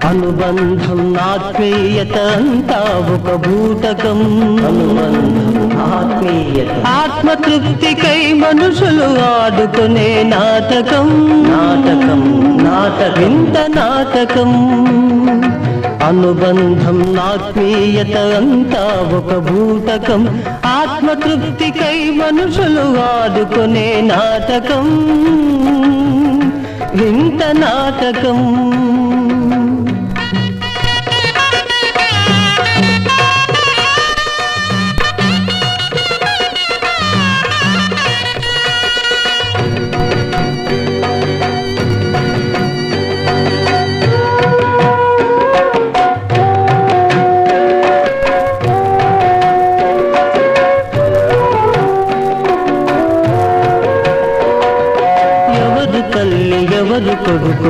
అనుబంధం ఆత్మీయత అంతా ఒక బూటకం. అనుబంధం ఆత్మీయత ఆత్మతృప్తికై మనుషులు ఆడుకునే నాటకం. నాటకం నాటకం వింత నాటకం. అనుబంధం ఆత్మీయత అంతా ఒక బూటకం. ఆత్మతృప్తికై మనుషులు ఆడుకునే నాటకం. వింత నాటకం. ఎవరు తల్లి ఎవరు కొడుకు